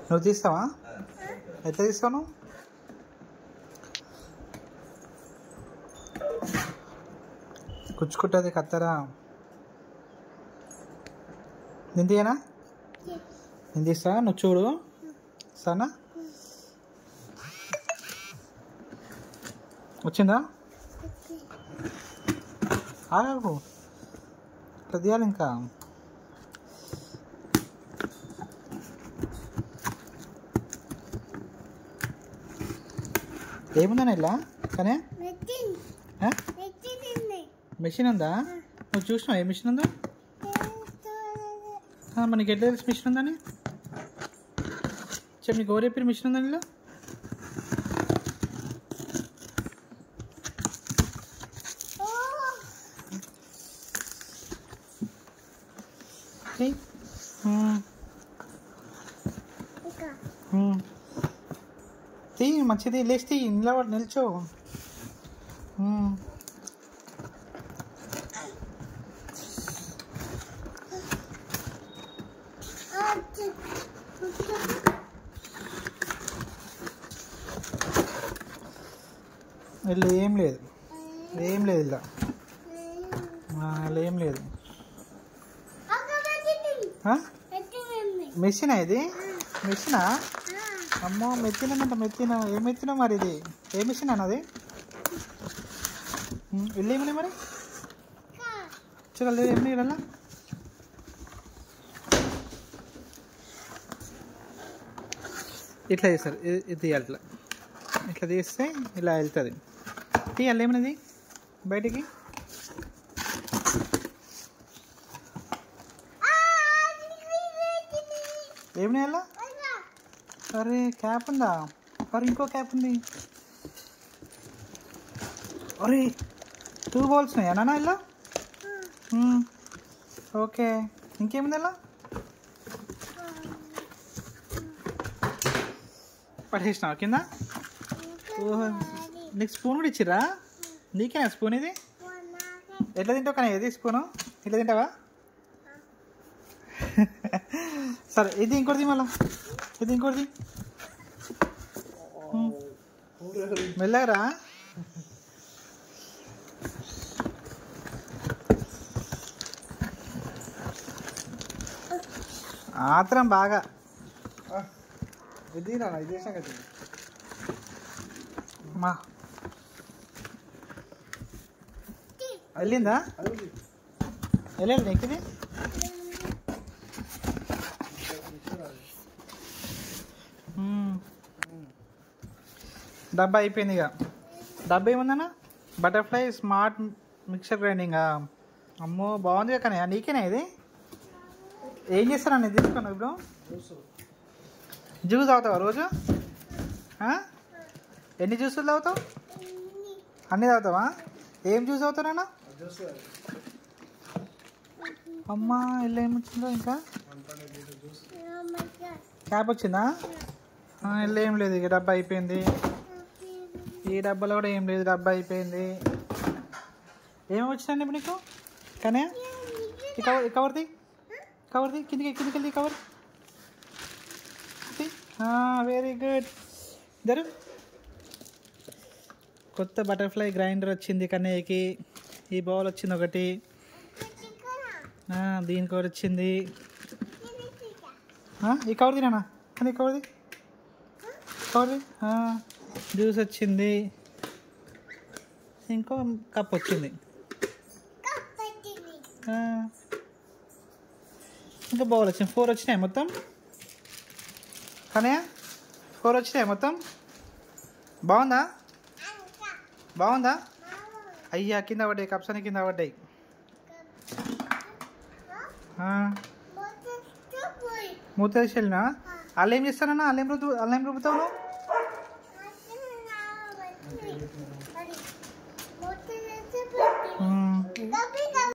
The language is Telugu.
నువ్వు తీస్తావా? ఎట్లా తీస్తావు నువ్వు? కుచ్చుకుంటుంది కత్తరా. నేను తీయనా? నేను తీస్తా, నువ్వు చూడు. సరేనా? వచ్చిందా? ఆగు, ఇట్లా తీయాలి. ఇంకా ఏముందని ఇలా కానీ మెషిన్ ఉందా? నువ్వు చూసినావు ఏ మిషన్ ఉందో? మనకి ఎట్లా తెలిసి మిషన్ ఉందని? చెప్పి నీకు ఎవరు చెప్పారు మిషన్ ఉందని? ఇలా తీ మంచిది, లేచి తీ, నిల్చో. ఇలా ఏం లేదు, ఏం లేదు, ఇలా ఏం లేదు. మెషినా ఇది? మెషినా? అమ్మో, మెత్తినంట. మెత్తిన ఏం మెత్తినా మరి? ఇది ఏ మెషిన్ అన్నది? వెళ్ళేమని మరి చూడాలి. ఏమి ఇలా ఇట్లా చేస్తారు. ఇది తీయాలి, ఇట్లా ఇట్లా తీస్తే ఇలా వెళ్తుంది. తీయాలి ఏమన్నది బయటికి. ఏమి అలా? అరే క్యాప్ ఉందా? అరే ఇంకో క్యాప్ ఉంది. అరే 2 బాల్స్ ఉన్నాయా నాన్న ఇలా? ఓకే, ఇంకేముంది ఇలా? పడేసినావా కింద? ఓహో, నీకు స్పూన్ కూడా ఇచ్చిర్రా? నీకేనా స్పూన్ ఇది? ఎట్లా తింటావు కానీ? ఏది స్పూను? ఇట్లా తింటావా? సరే, ఇది ఇంకోటిది, మళ్ళా ఇది ఇంకోటిది. మెల్లగరా. ఆత్రం బాగా. ఇది రా, ఇది చేసాం కదా. అమ్మా వెళ్ళిందా? వెళ్ళాలి నీకు ఇది. డబ్బా అయిపోయింది. ఇక డబ్బా ఏముందన్నా? బటర్ఫ్లై స్మార్ట్ మిక్సర్ గ్రైండింగా. అమ్మో బాగుంది కానీ. నీకేనా ఇది? ఏం చేస్తారని తీసుకున్నావు ఇప్పుడు? జ్యూస్ తాగుతావా రోజు? ఎన్ని జ్యూసులు తాగుతావు? అన్నీ తాగుతావా? ఏం జ్యూస్ తాగుతారన్నా? అమ్మా ఇలా ఏమొచ్చిందో ఇంకా క్యాప్ వచ్చిందా? ఇలా ఏం లేదు. ఇక డబ్బా అయిపోయింది. ఈ డబ్బాలో కూడా ఏం లేదు, డబ్బా అయిపోయింది. ఏమేమి వచ్చినాయండి ఇప్పుడు నీకు కానీ? కవర్ది కవర్ది కిందికి వెళ్ళి కవర్. Very good. ఇద్దరు కొత్త బటర్ఫ్లై గ్రైండర్ వచ్చింది కన్నయ్యకి. ఈ బౌల్ వచ్చింది ఒకటి, దీనికి ఒకటి వచ్చింది. ఈ కవర్ది నాన్న, కానీ కవర్ది జ్యూస్ వచ్చింది. ఇంకో కప్ వచ్చింది. ఇంకా బౌల్ వచ్చింది. 4 వచ్చినాయి మొత్తం కానీ. 4 వచ్చినాయి మొత్తం. బాగుందా? బాగుందా? అయ్యా కింద పడ్డాయి, కప్స్ అని కింద పడ్డాయి. మూత వేసి వెళ్ళినా. వాళ్ళు ఏం చేస్తారన్నా? వాళ్ళు ఏం రుబ్బుతావు నువ్వు?